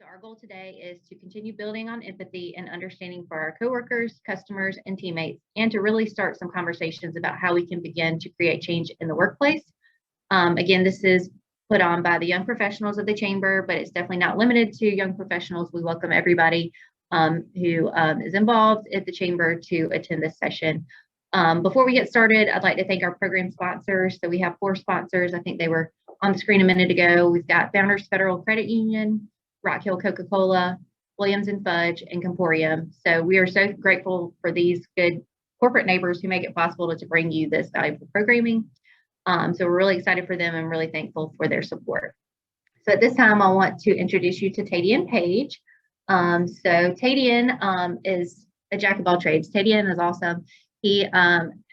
our goal today is to continue building on empathy and understanding for our coworkers, customers, and teammates, and to really start some conversations about how we can begin to create change in the workplace. Again, this is put on by the young professionals of the chamber, but it's definitely not limited to young professionals. We welcome everybody who is involved at the chamber to attend this session. Before we get started, I'd like to thank our program sponsors. So we have 4 sponsors. I think they were on the screen a minute ago. We've got Founders Federal Credit Union, Rock Hill Coca-Cola, Williams and Fudge, and Comporium. So we are so grateful for these good corporate neighbors who make it possible to bring you this valuable programming. So we're really excited for them and really thankful for their support. So at this time, I want to introduce you to Tadean Page. So Tadean is a jack of all trades. Tadean is awesome. He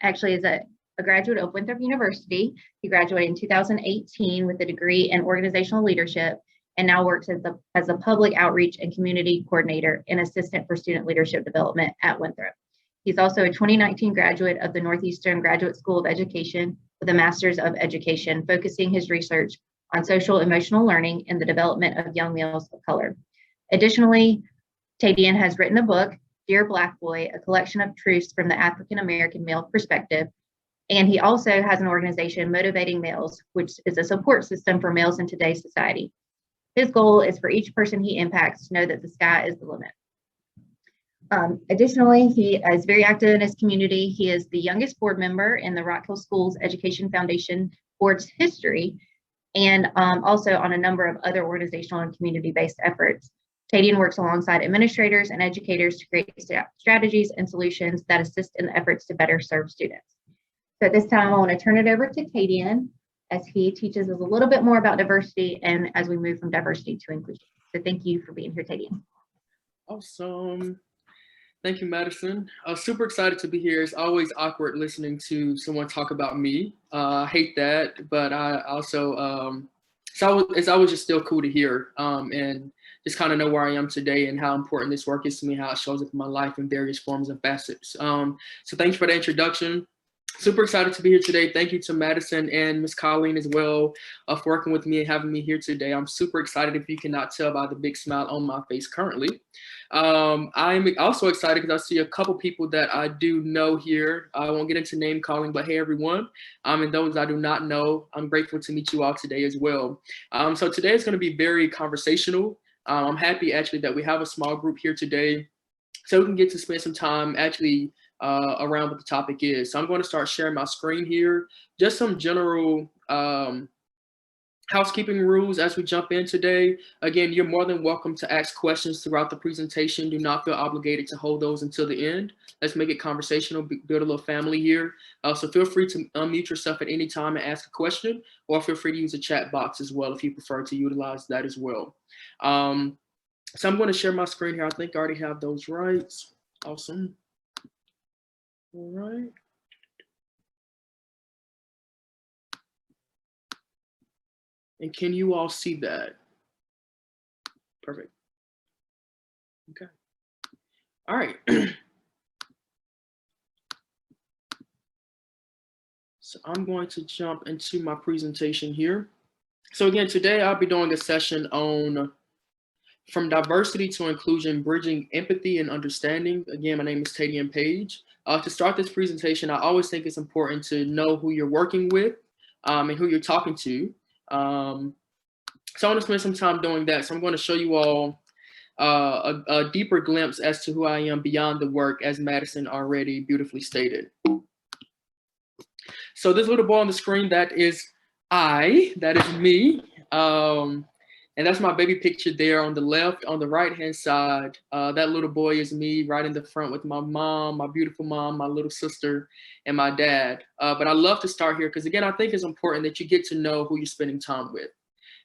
actually is a graduate of Winthrop University. He graduated in 2018 with a degree in organizational leadership and now works as a public outreach and community coordinator and assistant for student leadership development at Winthrop. He's also a 2019 graduate of the Northeastern Graduate School of Education with a Master's of Education, focusing his research on social emotional learning and the development of young males of color. Additionally, Tadean has written a book, Dear Black Boy, a collection of truths from the African American male perspective. And he also has an organization, Motivating Males, which is a support system for males in today's society. His goal is for each person he impacts to know that the sky is the limit. Additionally, he is very active in his community. He is the youngest board member in the Rock Hill Schools Education Foundation Board's history, and also on a number of other organizational and community-based efforts. Tadean works alongside administrators and educators to create strategies and solutions that assist in the efforts to better serve students. So at this time, I want to turn it over to Tadean as he teaches us a little bit more about diversity and as we move from diversity to inclusion. So thank you for being here, Tadean. Awesome. Thank you, Madison. Super excited to be here. It's always awkward listening to someone talk about me. I hate that, but I also, it's always just still cool to hear and just kind of know where I am today and how important this work is to me, how it shows up in my life in various forms and facets. So thanks for the introduction. Super excited to be here today. Thank you to Madison and Miss Colleen as well for working with me and having me here today. I'm super excited if you cannot tell by the big smile on my face currently. I'm also excited because I see a couple people that I do know here. I won't get into name calling, but hey everyone. And those I do not know, I'm grateful to meet you all today as well. So today is going to be very conversational. I'm happy actually that we have a small group here today so we can get to spend some time actually around what the topic is. So I'm going to start sharing my screen here. Just some general housekeeping rules as we jump in today. Again, you're more than welcome to ask questions throughout the presentation. Do not feel obligated to hold those until the end. Let's make it conversational, build a little family here. So feel free to unmute yourself at any time and ask a question, or feel free to use a chat box as well if you prefer to utilize that as well. So I'm going to share my screen here. I think I already have those right. Awesome. All right. And can you all see that? Perfect. Okay. All right. So I'm going to jump into my presentation here. So again, today I'll be doing a session on From Diversity to Inclusion, Bridging Empathy and Understanding. Again, my name is Tadean Page. To start this presentation, I always think it's important to know who you're working with and who you're talking to. So I want to spend some time doing that. So I'm going to show you all a deeper glimpse as to who I am beyond the work, as Madison already beautifully stated. So this little boy on the screen, that is that is me. And that's my baby picture there on the left. On the right-hand side, that little boy is me right in the front with my mom, my beautiful mom, my little sister, and my dad. But I love to start here because, again, I think it's important that you get to know who you're spending time with.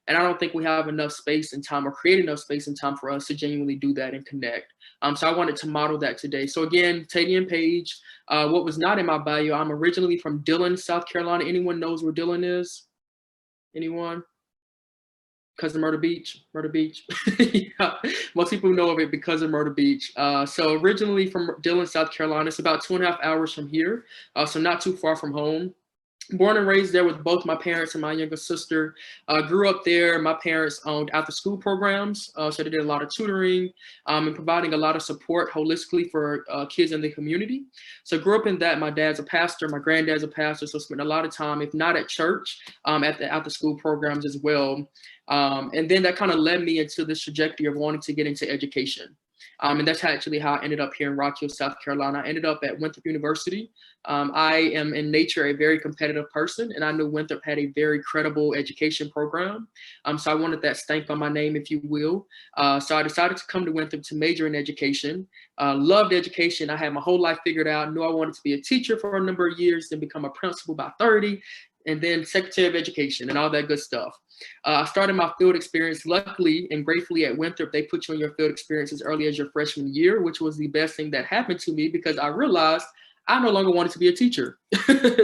And I don't think we have enough space and time or create enough space and time for us to genuinely do that and connect. So I wanted to model that today. So again, Tadean Page, what was not in my bio, I'm originally from Dillon, South Carolina. Anyone knows where Dillon is? Anyone? Because of Myrtle Beach, Yeah. Most people know of it because of Myrtle Beach. So originally from Dillon, South Carolina, it's about 2.5 hours from here. So not too far from home. Born and raised there with both my parents and my younger sister. Grew up there. My parents owned after school programs, so they did a lot of tutoring and providing a lot of support holistically for kids in the community. So grew up in that. My dad's a pastor, my granddad's a pastor, so spent a lot of time, if not at church, at the after school programs as well. And then that kind of led me into this trajectory of wanting to get into education. And that's actually how I ended up here in Rock Hill, South Carolina. I ended up at Winthrop University. I am in nature a very competitive person, and I knew Winthrop had a very credible education program. So I wanted that stamp on my name, if you will. So I decided to come to Winthrop to major in education. Loved education. I had my whole life figured out. Knew I wanted to be a teacher for a number of years, then become a principal by 30, and then Secretary of Education and all that good stuff. I started my field experience, luckily and gratefully, at Winthrop. They put you on your field experience as early as your freshman year, which was the best thing that happened to me because I realized I no longer wanted to be a teacher.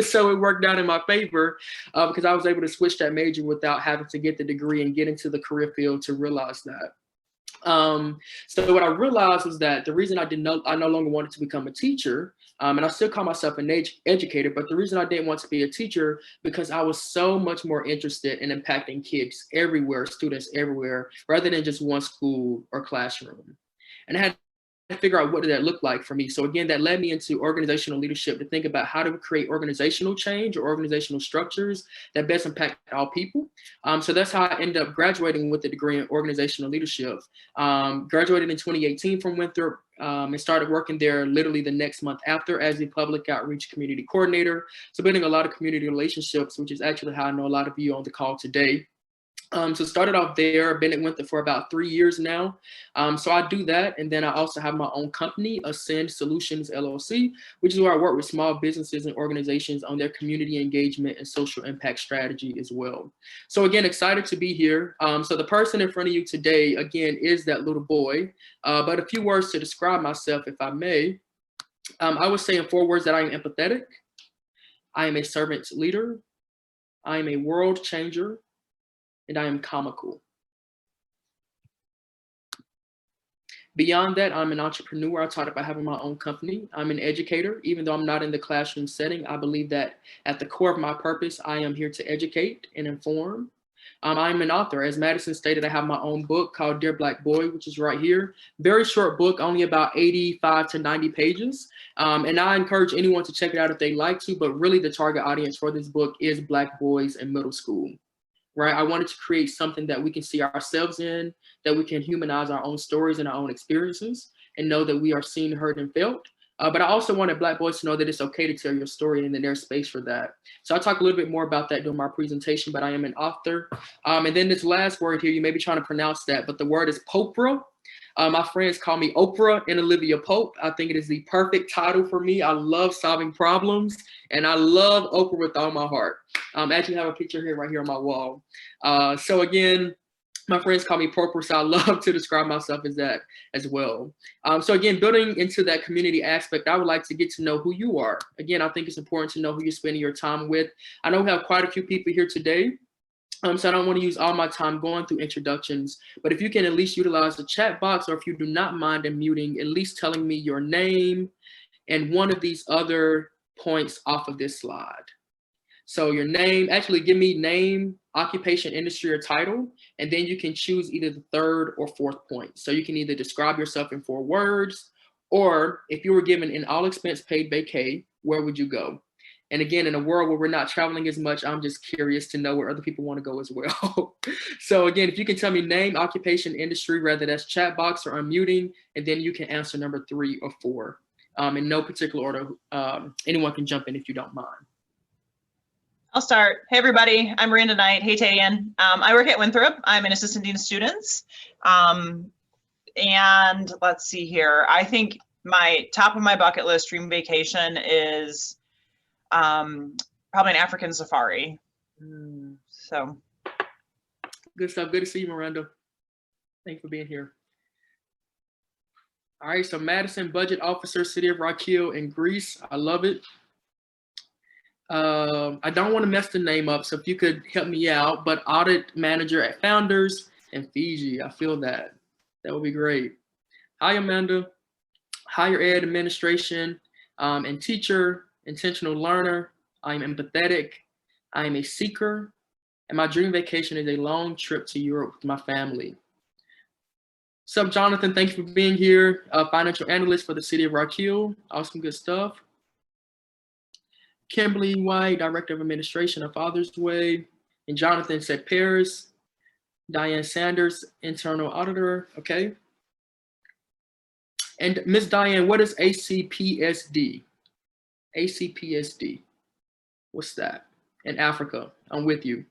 So it worked out in my favor because I was able to switch that major without having to get the degree and get into the career field to realize that. So what I realized was that the reason I no longer wanted to become a teacher, and I still call myself an educator, but the reason I didn't want to be a teacher because I was so much more interested in impacting kids everywhere, students everywhere, rather than just one school or classroom. And I had to figure out what did that look like for me. So again, that led me into organizational leadership to think about how to create organizational change or organizational structures that best impact all people. So that's how I ended up graduating with a degree in organizational leadership. Graduated in 2018 from Winthrop and started working there literally the next month after as the public outreach community coordinator. So building a lot of community relationships, which is actually how I know a lot of you on the call today. So started off there, been at Winthrop for about 3 years now. So I do that. And then I also have my own company, Ascend Solutions LLC, which is where I work with small businesses and organizations on their community engagement and social impact strategy as well. So again, excited to be here. So the person in front of you today, again, is that little boy. But a few words to describe myself, if I may. I would say in 4 words that I am empathetic. I am a servant leader. I am a world changer. And I am comical. Beyond that, I'm an entrepreneur. I talked about having my own company. I'm an educator. Even though I'm not in the classroom setting, I believe that at the core of my purpose, I am here to educate and inform. I'm an author. As Madison stated, I have my own book called Dear Black Boy, which is right here. Very short book, only about 85 to 90 pages. And I encourage anyone to check it out if they like to, but really the target audience for this book is Black boys in middle school. Right? I wanted to create something that we can see ourselves in, that we can humanize our own stories and our own experiences and know that we are seen, heard, and felt. But I also wanted Black boys to know that it's okay to tell your story and that there's space for that. So I'll talk a little bit more about that during my presentation, but I am an author. And then this last word here, you may be trying to pronounce that, but the word is Popra. My friends call me Oprah and Olivia Pope. I think it is the perfect title for me. I love solving problems, and I love Oprah with all my heart. I actually have a picture here right here on my wall. So again, my friends call me Popra, so I love to describe myself as that as well. So again, building into that community aspect, I would like to get to know who you are. Again, I think it's important to know who you're spending your time with. I know we have quite a few people here today. So I don't want to use all my time going through introductions, but if you can at least utilize the chat box, or if you do not mind unmuting, at least telling me your name and one of these other points off of this slide. So your name, actually give me name, occupation, industry, or title, and then you can choose either the 3rd or 4th point. So you can either describe yourself in 4 words, or if you were given an all expense paid vacay, where would you go? And again, in a world where we're not traveling as much, I'm just curious to know where other people want to go as well. So again, if you can tell me name, occupation, industry, whether that's chat box or unmuting, and then you can answer number 3 or 4. In no particular order, anyone can jump in if you don't mind. I'll start. Hey, everybody. I'm Miranda Knight. Hey, Tadean. I work at Winthrop. I'm an assistant dean of students. And let's see here. I think my top of my bucket list dream vacation is probably an African safari. So good stuff. Good to see you, Miranda. Thanks for being here. All right, so Madison, budget officer, city of Rock Hill in Greece. I love it. I don't want to mess the name up, so if you could help me out, but audit manager at Founders in Fiji. I feel that. That would be great. Hi, Amanda. Higher ed administration and teacher, intentional learner. I'm empathetic. I am a seeker, and my dream vacation is a long trip to Europe with my family. What's up, Jonathan? Thank you for being here. Financial analyst for the city of Rock Hill. Awesome, good stuff. Kimberly White, Director of Administration of Father's Way. And Jonathan said Paris. Diane Sanders, Internal Auditor. Okay. And Ms. Diane, what is ACPSD? ACPSD. What's that? In Africa. I'm with you.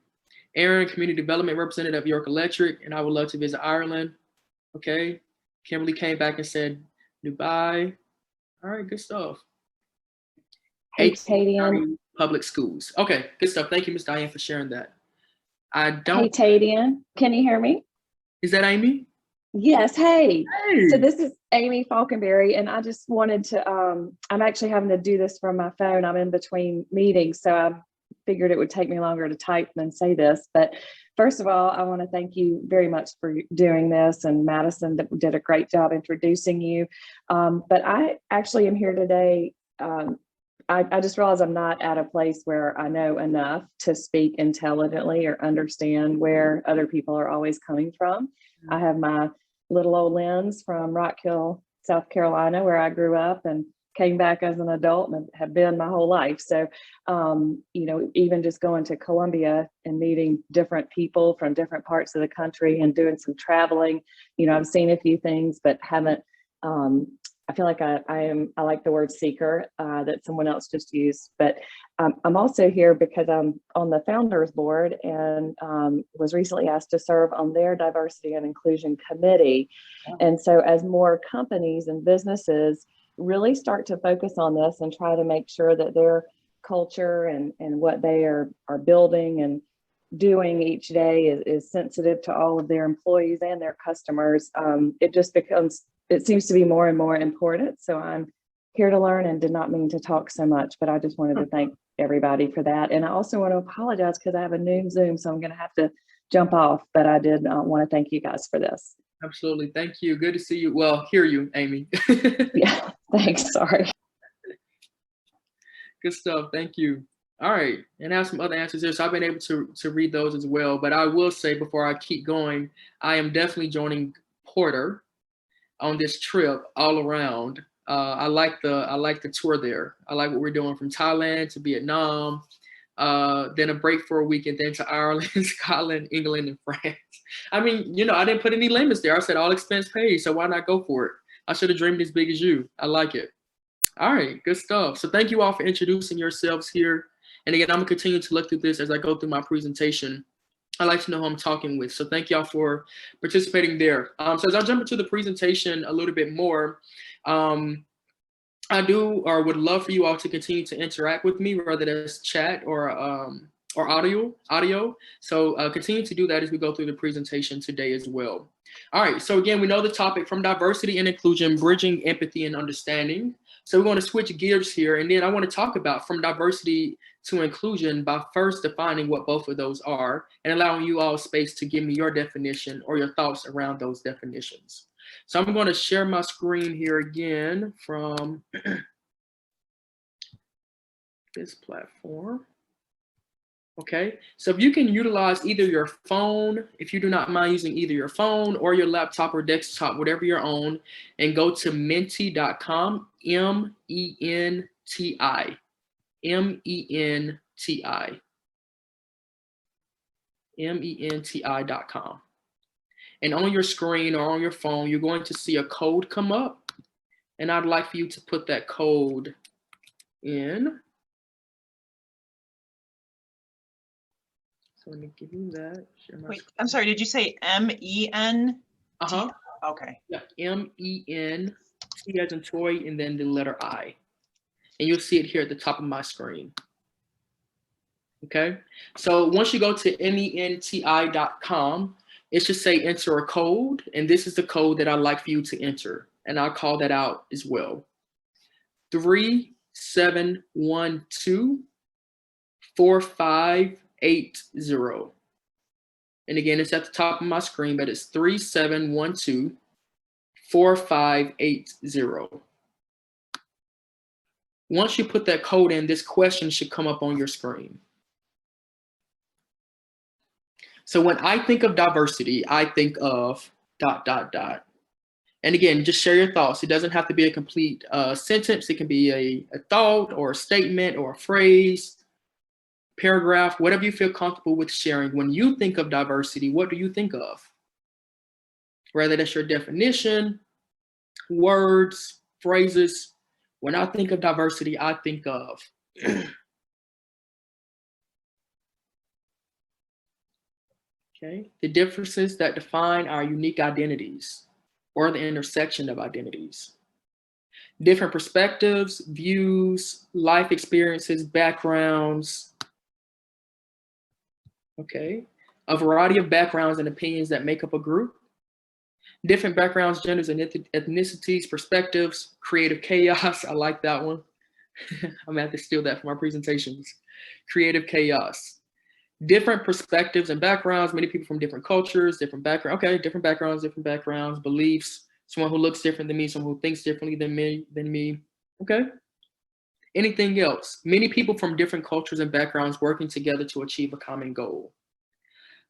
Aaron, Community Development Representative of York Electric, and I would love to visit Ireland. Okay. Kimberly came back and said Dubai. All right, good stuff. Hey, Tadean. Public schools. Okay, good stuff. Thank you, Ms. Diane, for sharing that. I don't. Hey, Tadean. Can you hear me? Is that Amy? Yes. Hey. Hey. So this is Amy Falconberry, and I just wanted to, I'm actually having to do this from my phone. I'm in between meetings, so I figured it would take me longer to type than say this. But first of all, I want to thank you very much for doing this, and Madison did a great job introducing you. But I actually am here today. I just realized I'm not at a place where I know enough to speak intelligently or understand where other people are always coming from. I have my little old lens from Rock Hill, South Carolina, where I grew up and came back as an adult and have been my whole life. So, you know, even just going to Columbia and meeting different people from different parts of the country and doing some traveling, you know, I've seen a few things, but haven't, I feel like I like the word seeker that someone else just used, but I'm also here because I'm on the founders board and was recently asked to serve on their diversity and inclusion committee. And so as more companies and businesses really start to focus on this and try to make sure that their culture and what they are building and doing each day is sensitive to all of their employees and their customers, it seems to be more and more important. So I'm here to learn and did not mean to talk so much, but I just wanted to thank everybody for that. And I also want to apologize because I have a noon Zoom, so I'm going to have to jump off, but I did want to thank you guys for this. Absolutely. Thank you. Good to see you. Well, hear you, Amy. Yeah, thanks. Sorry. Good stuff. Thank you. All right. And I have some other answers there. So I've been able to read those as well. But I will say before I keep going, I am definitely joining Porter on this trip all around. I like the tour there. I like what we're doing from Thailand to Vietnam, then a break for a week and then to Ireland, Scotland, England, and France. I mean, you know, I didn't put any limits there. I said all expense paid, so why not go for it? I should have dreamed as big as you. I like it. All right, good stuff. So thank you all for introducing yourselves here. And again, I'm gonna continue to look through this as I go through my presentation. I like to know who I'm talking with. So thank y'all for participating there. So as I jump into the presentation a little bit more, I do or would love for you all to continue to interact with me, whether that's chat or audio. So continue to do that as we go through the presentation today as well. All right, so again, we know the topic from diversity and inclusion, bridging empathy and understanding. So we're going to switch gears here, and then I want to talk about from diversity to inclusion by first defining what both of those are and allowing you all space to give me your definition or your thoughts around those definitions. So I'm going to share my screen here again from this platform. Okay, so if you can utilize either your phone, if you do not mind using either your phone or your laptop or desktop, whatever your own, and go to menti.com, M-E-N-T-I, M-E-N-T-I, M-E-N-T-I.com. And on your screen or on your phone, you're going to see a code come up, and I'd like for you to put that code in. So let me give you that. Wait, I'm sorry, did you say M-E-N? Uh-huh. Okay. Yeah, M-E-N, T as in toy, and then the letter I. And you'll see it here at the top of my screen. Okay, so once you go to menti.com, it should say enter a code, and this is the code that I'd like for you to enter, and I'll call that out as well. 37124580. And again, it's at the top of my screen, but it's 37124580. Once you put that code in, this question should come up on your screen. So when I think of diversity, I think of ... And again, just share your thoughts. It doesn't have to be a complete sentence. It can be a thought or a statement or a phrase, paragraph, whatever you feel comfortable with sharing. When you think of diversity, what do you think of? Whether that's your definition, words, phrases. When I think of diversity, I think of okay, the differences that define our unique identities or the intersection of identities. Different perspectives, views, life experiences, backgrounds. Okay, a variety of backgrounds and opinions that make up a group. Different backgrounds, genders, and ethnicities, perspectives, creative chaos. I like that one. I'm gonna have to steal that from our presentations. Creative chaos. Different perspectives and backgrounds, many people from different cultures, different backgrounds. Okay, different backgrounds, beliefs. Someone who looks different than me, someone who thinks differently than me. Okay. Anything else? Many people from different cultures and backgrounds working together to achieve a common goal.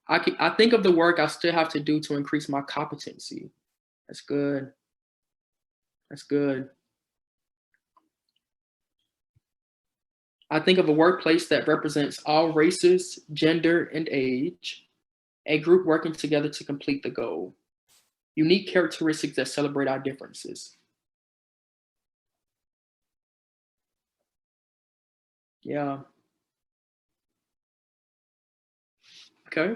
I think of the work I still have to do to increase my competency. That's good. That's good. I think of a workplace that represents all races, gender, and age, a group working together to complete the goal. Unique characteristics that celebrate our differences. Yeah. Okay.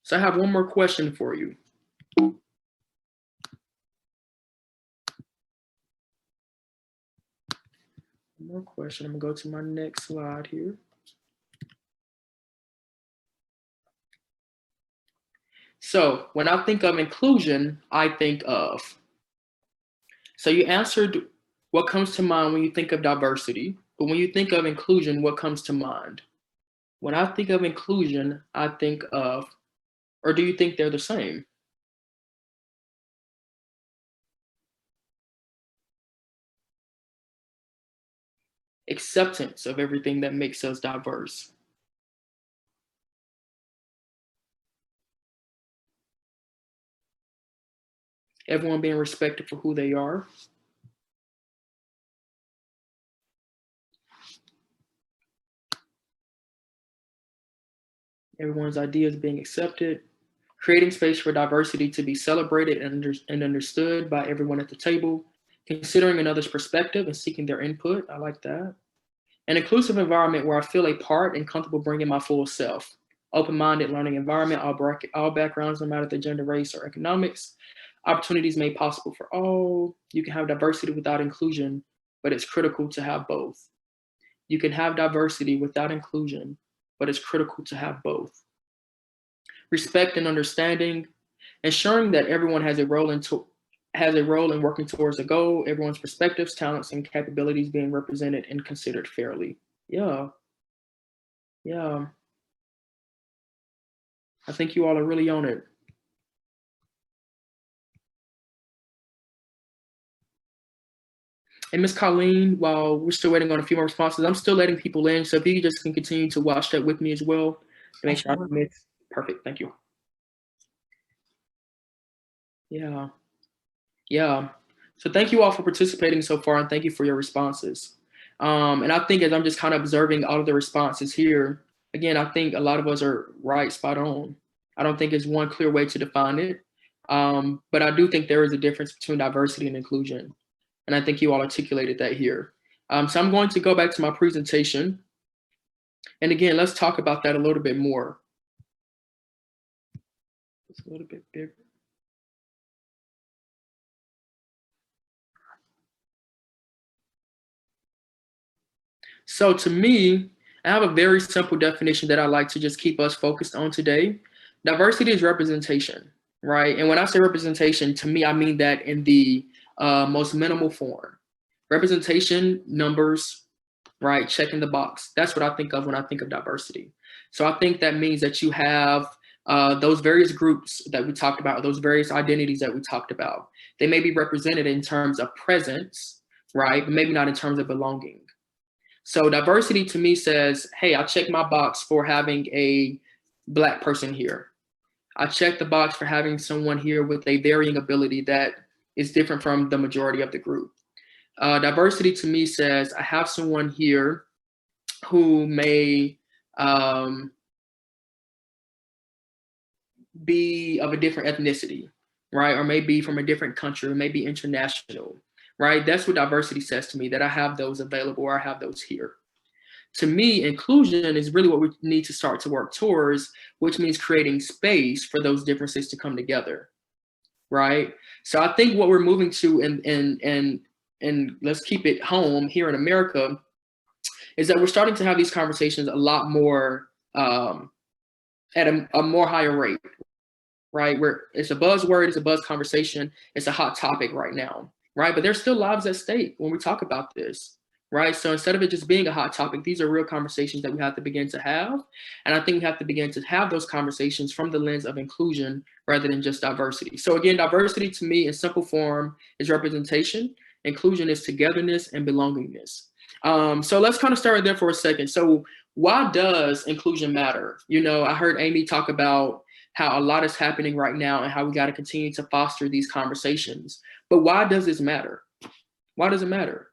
So I have one more question for you. One more question. I'm gonna go to my next slide here. So when I think of inclusion, I think of, so you answered what comes to mind when you think of diversity, but when you think of inclusion, what comes to mind? When I think of inclusion, I think of, or do you think they're the same? Acceptance of everything that makes us diverse. Everyone being respected for who they are. Everyone's ideas being accepted. Creating space for diversity to be celebrated and understood by everyone at the table. Considering another's perspective and seeking their input. I like that. An inclusive environment where I feel a part and comfortable bringing my full self. Open-minded learning environment, all backgrounds, no matter the gender, race, or economics. Opportunities made possible for all. You can have diversity without inclusion, but it's critical to have both. You can have diversity without inclusion, but it's critical to have both. Respect and understanding, ensuring that everyone has a role in working towards a goal, everyone's perspectives, talents, and capabilities being represented and considered fairly. Yeah. Yeah. I think you all are really on it. And Ms. Colleen, while we're still waiting on a few more responses, I'm still letting people in. So if you just can continue to watch that with me as well, to make sure I don't miss. Perfect, thank you. Yeah. Yeah. So thank you all for participating so far, and thank you for your responses. And I think as I'm just kind of observing all of the responses here, again, I think a lot of us are right, spot on. I don't think it's one clear way to define it, but I do think there is a difference between diversity and inclusion. And I think you all articulated that here. So I'm going to go back to my presentation. And again, let's talk about that a little bit more. It's a little bit bigger. So to me, I have a very simple definition that I like to just keep us focused on today. Diversity is representation, right? And when I say representation, to me, I mean that in the most minimal form. Representation, numbers, right? Checking the box. That's what I think of when I think of diversity. So I think that means that you have those various groups that we talked about, those various identities that we talked about. They may be represented in terms of presence, right? But maybe not in terms of belonging. So diversity to me says, hey, I check my box for having a Black person here. I check the box for having someone here with a varying ability that is different from the majority of the group. Diversity to me says, I have someone here who may be of a different ethnicity, right? Or maybe from a different country, or maybe international, right? That's what diversity says to me, that I have those available, or I have those here. To me, inclusion is really what we need to start to work towards, which means creating space for those differences to come together, right? So I think what we're moving to, and let's keep it home here in America, is that we're starting to have these conversations a lot more at a more higher rate, right? Where it's a buzzword, it's a buzz conversation, it's a hot topic right now, right? But there's still lives at stake when we talk about this, right? So instead of it just being a hot topic, these are real conversations that we have to begin to have. And I think we have to begin to have those conversations from the lens of inclusion rather than just diversity. So again, diversity to me in simple form is representation. Inclusion is togetherness and belongingness. So let's kind of start there for a second. So why does inclusion matter? You know, I heard Amy talk about how a lot is happening right now and how we got to continue to foster these conversations. But why does this matter? Why does it matter?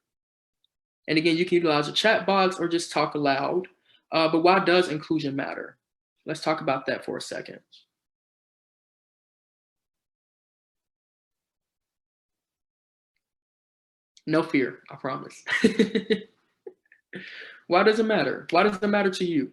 And again, you can utilize a chat box or just talk aloud. But why does inclusion matter? Let's talk about that for a second. No fear, I promise. Why does it matter? Why does it matter to you?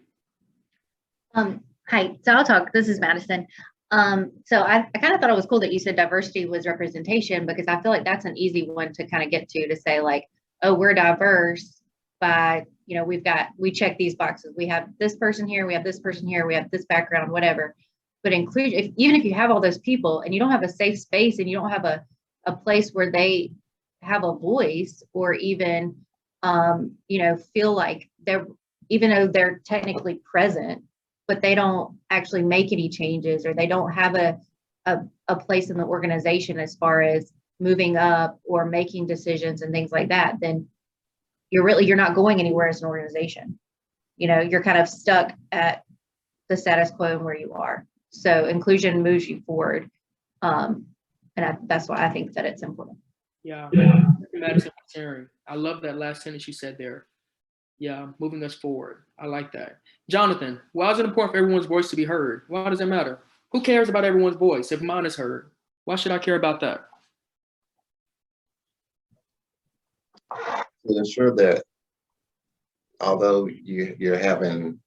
Hi, so I'll talk. This is Madison. So I kind of thought it was cool that you said diversity was representation, because I feel like that's an easy one to kind of get to say like, oh, we're diverse by, you know, we check these boxes. We have this person here, we have this person here, we have this background, whatever. But inclusion, even if you have all those people and you don't have a safe space and you don't have a place where they have a voice, or even, you know, feel like even though they're technically present, but they don't actually make any changes, or they don't have a place in the organization as far as moving up or making decisions and things like that, then you're not going anywhere as an organization. You know, you're kind of stuck at the status quo and where you are. So inclusion moves you forward. That's why I think that it's important. Yeah, Madison, I love that last sentence you said there. Yeah, moving us forward. I like that. Jonathan, why is it important for everyone's voice to be heard? Why does it matter? Who cares about everyone's voice if mine is heard? Why should I care about that? To ensure that although you're having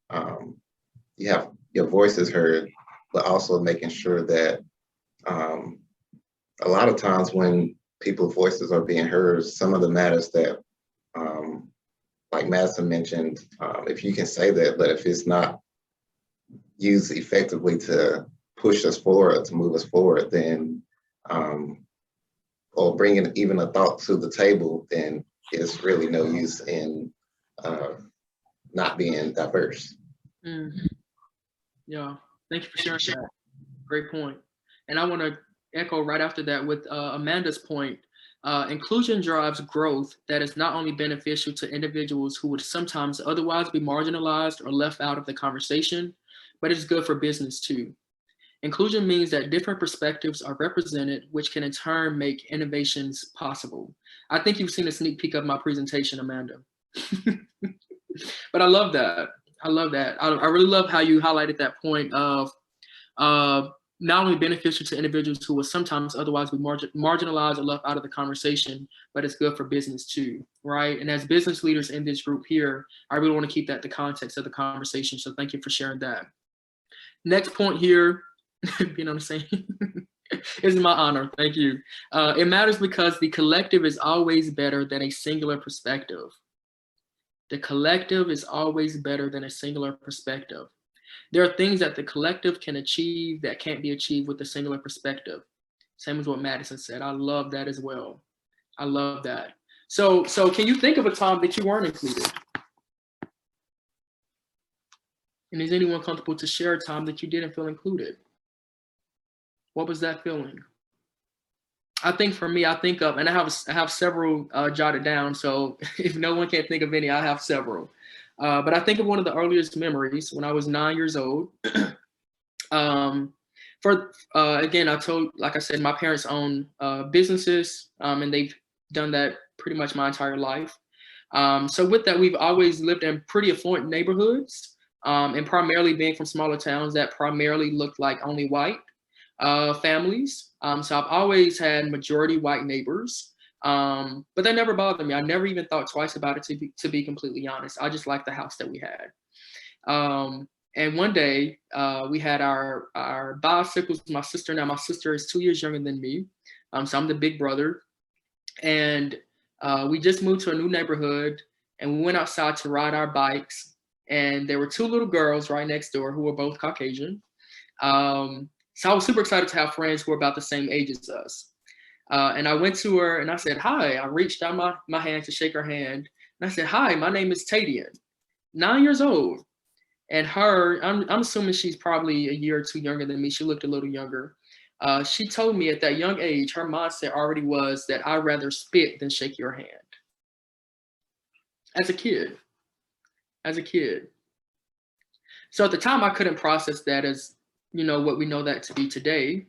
you have your voice is heard, but also making sure that a lot of times when people's voices are being heard, some of the matters that like Madison mentioned, if you can say that, but if it's not used effectively to push us forward, to move us forward, then or bringing even a thought to the table, then it's really no use in not being diverse. Mm-hmm. Yeah, thank you for sharing that. Great point. And I want to echo right after that with Amanda's point. Inclusion drives growth that is not only beneficial to individuals who would sometimes otherwise be marginalized or left out of the conversation, but it's good for business too. Inclusion means that different perspectives are represented, which can in turn make innovations possible. I think you've seen a sneak peek of my presentation, Amanda. But I love that. I love that. I really love how you highlighted that point of not only beneficial to individuals who will sometimes otherwise be marginalized or left out of the conversation, but it's good for business too, right? And as business leaders in this group here, I really want to keep that the context of the conversation. So thank you for sharing that. Next point here, being on the same, it's my honor. Thank you. It matters because the collective is always better than a singular perspective. The collective is always better than a singular perspective. There are things that the collective can achieve that can't be achieved with a singular perspective. Same as what Madison said. I love that as well. I love that. So can you think of a time that you weren't included? And is anyone comfortable to share a time that you didn't feel included? What was that feeling? I think for me, I think of, and I have several jotted down. So if no one can think of any, I have several. But I think of one of the earliest memories when I was 9 years old. Again, like I said, my parents own businesses, and they've done that pretty much my entire life. So with that, we've always lived in pretty affluent neighborhoods, and primarily being from smaller towns that primarily looked like only white families. So I've always had majority white neighbors, but that never bothered me. I never even thought twice about it, to be completely honest. I just liked the house that we had. And one day we had our bicycles, my sister. Now my sister is 2 years younger than me. So I'm the big brother. And we just moved to a new neighborhood, and we went outside to ride our bikes. And there were two little girls right next door who were both Caucasian. So I was super excited to have friends who were about the same age as us. And I went to her and I said, hi. I reached out my hand to shake her hand. And I said, hi, my name is Tadean, 9 years old. And her, I'm assuming she's probably a year or two younger than me. She looked a little younger. She told me at that young age, her mindset already was that I'd rather spit than shake your hand. As a kid. So at the time, I couldn't process that as, what we know that to be today,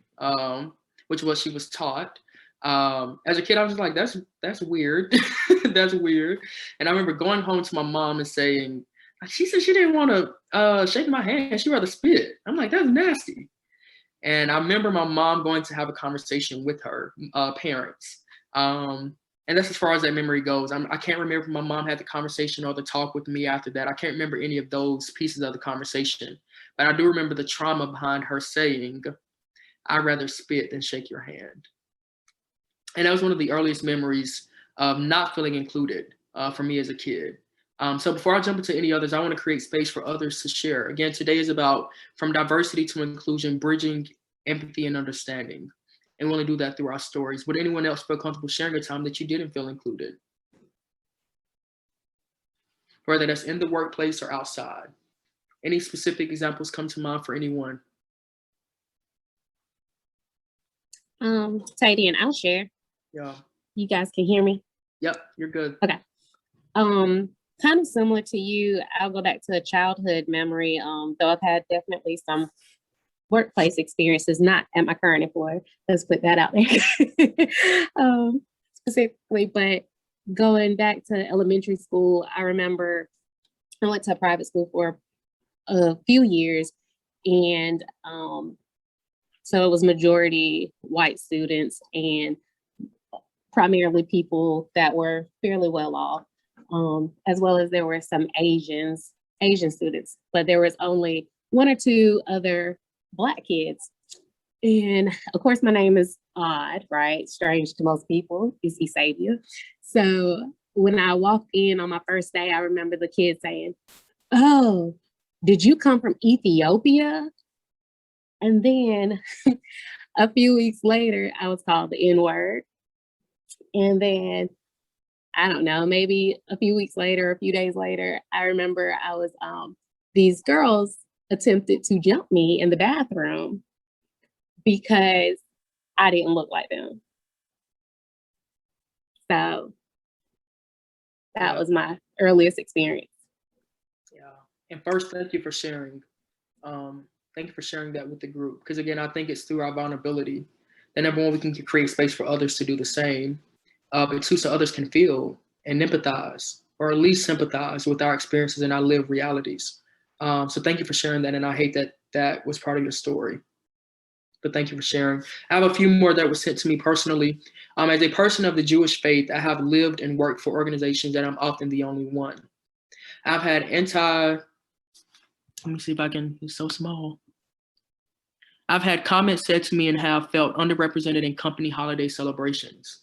which was she was taught. As a kid, I was like, that's weird. That's weird. And I remember going home to my mom and saying, she said she didn't want to shake my hand. She'd rather spit. I'm like, that's nasty. And I remember my mom going to have a conversation with her parents. And that's as far as that memory goes. I can't remember if my mom had the conversation or the talk with me after that. I can't remember any of those pieces of the conversation. But I do remember the trauma behind her saying, I'd rather spit than shake your hand. And that was one of the earliest memories of not feeling included for me as a kid. So before I jump into any others, I want to create space for others to share. Again, today is about from diversity to inclusion, bridging empathy and understanding. And we want to do that through our stories. Would anyone else feel comfortable sharing a time that you didn't feel included? Whether that's in the workplace or outside. Any specific examples come to mind for anyone? Tadean, I'll share. Yeah. You guys can hear me? Yep, you're good. Okay. Kind of similar to you, I'll go back to a childhood memory, though I've had definitely some workplace experiences, not at my current employer. Let's put that out there specifically, but going back to elementary school, I remember I went to a private school for a few years, and so it was majority white students and primarily people that were fairly well off, as well as there were some Asian students, but there was only one or two other Black kids. And of course, my name is odd, right? Strange to most people, is Savior. So when I walked in on my first day, I remember the kids saying, oh, did you come from Ethiopia? And then a few weeks later, I was called the N-word. And then, I don't know, maybe a few weeks later, a few days later, I remember I was, these girls attempted to jump me in the bathroom because I didn't look like them. So that was my earliest experience. Yeah. And first, thank you for sharing. Thank you for sharing that with the group. Because again, I think it's through our vulnerability that number one, we can create space for others to do the same. But two, so others can feel and empathize, or at least sympathize with our experiences and our lived realities. So thank you for sharing that. And I hate that that was part of your story. But thank you for sharing. I have a few more that were sent to me personally. As a person of the Jewish faith, I have lived and worked for organizations that I'm often the only one. I've had let me see if I can, it's so small. I've had comments said to me and have felt underrepresented in company holiday celebrations,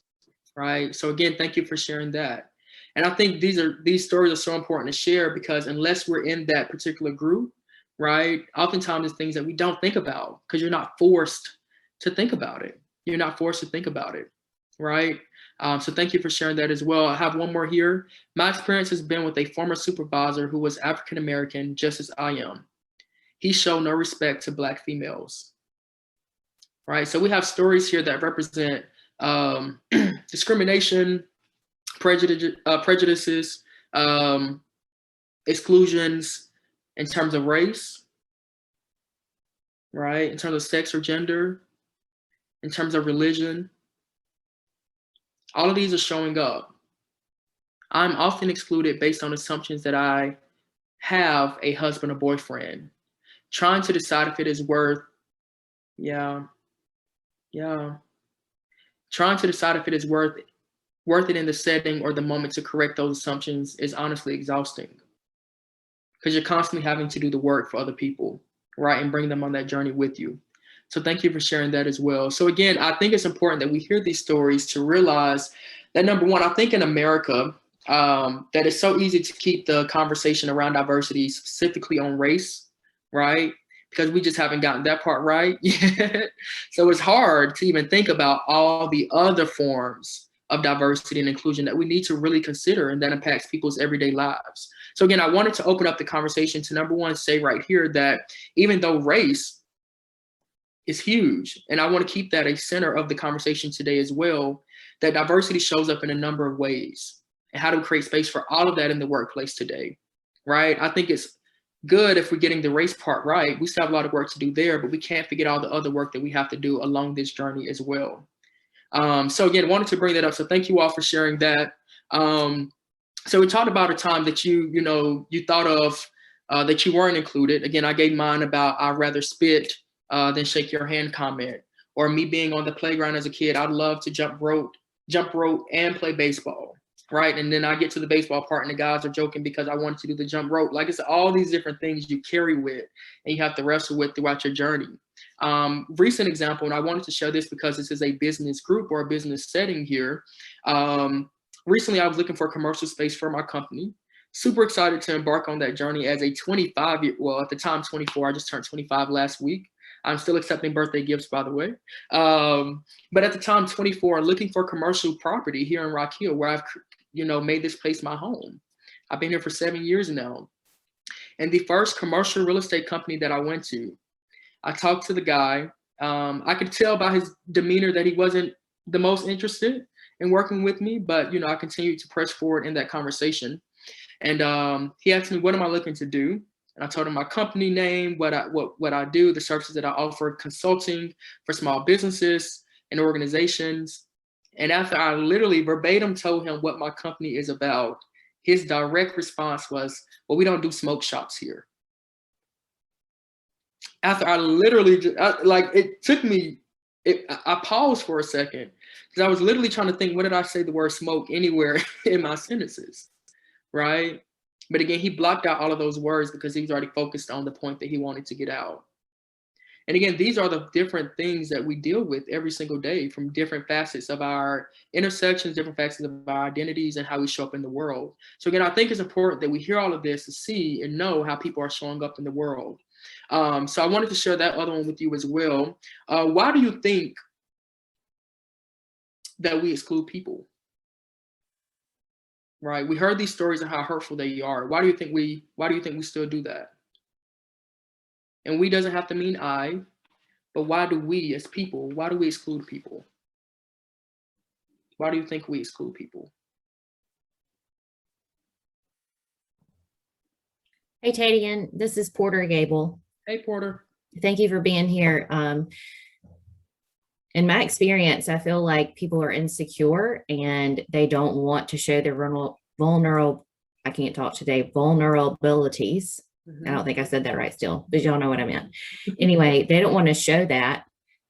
right? So again, thank you for sharing that. And I think these stories are so important to share because unless we're in that particular group, right, oftentimes it's things that we don't think about because you're not forced to think about it. You're not forced to think about it, right? So thank you for sharing that as well. I have one more here. My experience has been with a former supervisor who was African-American, just as I am. He showed no respect to Black females, right? So we have stories here that represent discrimination, prejudices, exclusions in terms of race, right? In terms of sex or gender, in terms of religion. All of these are showing up. I'm often excluded based on assumptions that I have a husband or boyfriend, trying to decide if it is worth, trying to decide if it is worth it in the setting or the moment to correct those assumptions is honestly exhausting, because you're constantly having to do the work for other people, right? And bring them on that journey with you. So thank you for sharing that as well. So again, I think it's important that we hear these stories to realize that, number one, I think in America, that it's so easy to keep the conversation around diversity specifically on race, right? Because we just haven't gotten that part right yet. So it's hard to even think about all the other forms of diversity and inclusion that we need to really consider and that impacts people's everyday lives. So again, I wanted to open up the conversation to, number one, say right here that even though race is huge, and I want to keep that a center of the conversation today as well, that diversity shows up in a number of ways, and how to create space for all of that in the workplace today, right? I think it's good if we're getting the race part right. We still have a lot of work to do there, but we can't forget all the other work that we have to do along this journey as well. So again, wanted to bring that up. So thank you all for sharing that. So we talked about a time that you thought of that you weren't included. Again, I gave mine about I'd rather spit than shake your hand comment, or me being on the playground as a kid. I'd love to jump rope and play baseball, right? And then I get to the baseball part and the guys are joking because I wanted to do the jump rope. Like, it's all these different things you carry with and you have to wrestle with throughout your journey. Recent example, and I wanted to share this because this is a business group or a business setting here. Recently, I was looking for a commercial space for my company. Super excited to embark on that journey as a 25-year, well, at the time 24, I just turned 25 last week. I'm still accepting birthday gifts, by the way. But at the time, 24, looking for commercial property here in Rock Hill, where I've, made this place my home. I've been here for 7 years now. And the first commercial real estate company that I went to, I talked to the guy. I could tell by his demeanor that he wasn't the most interested in working with me, but I continued to press forward in that conversation. And he asked me, what am I looking to do? And I told him my company name, what I do, the services that I offer, consulting for small businesses and organizations. And after I literally verbatim told him what my company is about, his direct response was, well, we don't do smoke shops here. After I literally, it took me, I paused for a second because I was literally trying to think, when did I say the word smoke anywhere in my sentences, right? But again, he blocked out all of those words because he was already focused on the point that he wanted to get out. And again, these are the different things that we deal with every single day, from different facets of our intersections, different facets of our identities and how we show up in the world. So again, I think it's important that we hear all of this to see and know how people are showing up in the world. So I wanted to share that other one with you as well. Why do you think that we exclude people? Right, we heard these stories of how hurtful they are. Why do you think we still do that? And we doesn't have to mean I, but why do we as people, why do we exclude people? Why do you think we exclude people? Hey, Tadean, this is Porter Gable. Hey, Porter. Thank you for being here. In my experience, I feel like people are insecure and they don't want to show their vulnerabilities. Mm-hmm. I don't think I said that right still, but y'all know what I meant. Anyway, they don't want to show that.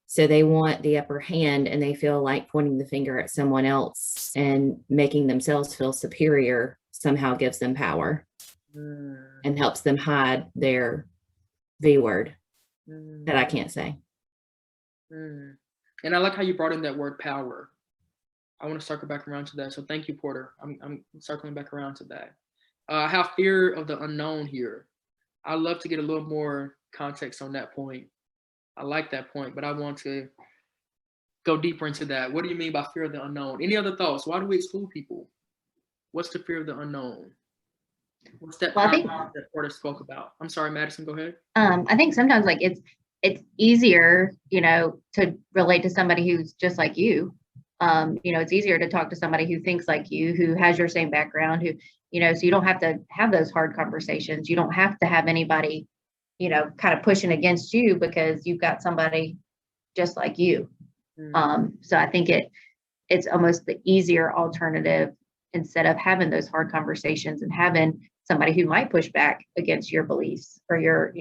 So they want the upper hand, and they feel like pointing the finger at someone else and making themselves feel superior somehow gives them power and helps them hide their V word that I can't say. And I like how you brought in that word power. I want to circle back around to that. So thank you, Porter. I'm circling back around to that. I have fear of the unknown here. I'd love to get a little more context on that point. I like that point, but I want to go deeper into that. What do you mean by fear of the unknown? Any other thoughts? Why do we exclude people? What's the fear of the unknown? What's that that Porter spoke about? I'm sorry, Madison, go ahead. I think sometimes it's easier, to relate to somebody who's just like you, It's easier to talk to somebody who thinks like you, who has your same background, who, so you don't have to have those hard conversations. You don't have to have anybody, kind of pushing against you because you've got somebody just like you. So I think it's almost the easier alternative instead of having those hard conversations and having somebody who might push back against your beliefs or your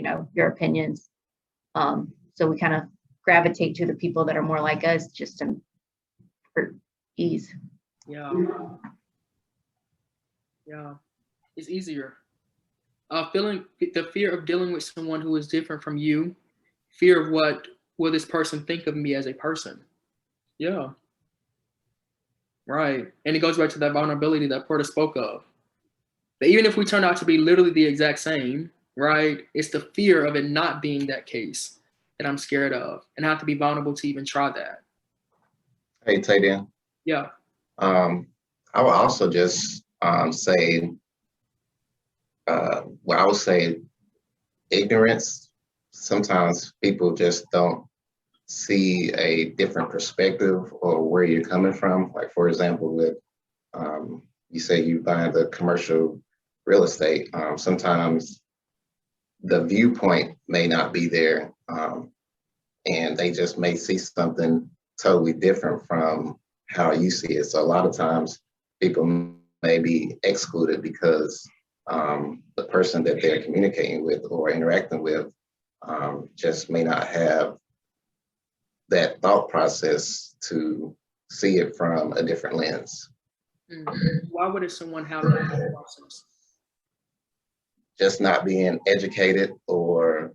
opinions. So we kind of gravitate to the people that are more like us just for ease. Yeah. Yeah. It's easier. Feeling the fear of dealing with someone who is different from you, fear of what will this person think of me as a person. Yeah. Right. And it goes back to that vulnerability that Porter spoke of. But even if we turn out to be literally the exact same, right, it's the fear of it not being that case that I'm scared of, and I have to be vulnerable to even try that. Hey, Tadean. Yeah. I will also just say, I would say ignorance. Sometimes people just don't see a different perspective or where you're coming from. Like, for example, with you say you buy the commercial real estate, sometimes the viewpoint may not be there, and they just may see something totally different from how you see it. So a lot of times people may be excluded because the person that they're communicating with or interacting with just may not have that thought process to see it from a different lens. Why would someone have that thought process? Just not being educated or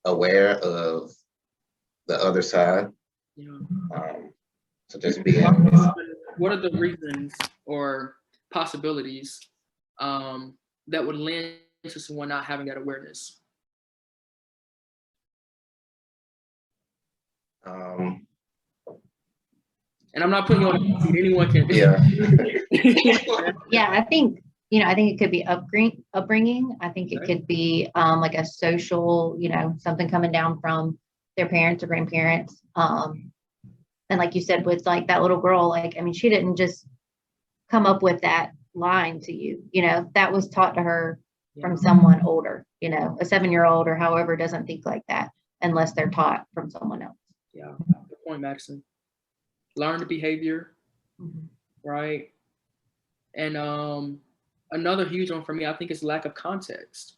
aware of the other side. Yeah. So just being. What are the reasons or possibilities that would lend to someone not having that awareness? And I'm not putting you on the seat. Anyone can. Yeah. Yeah, I think it could be upbringing. I think it could be like a social, something coming down from their parents or grandparents. And like you said, with like that little girl, like, I mean, she didn't just come up with that line to you, that was taught to her from someone older, a 7-year-old or however doesn't think like that unless they're taught from someone else. Yeah, good point, Madison. Learned behavior, right? And another huge one for me, I think, is lack of context.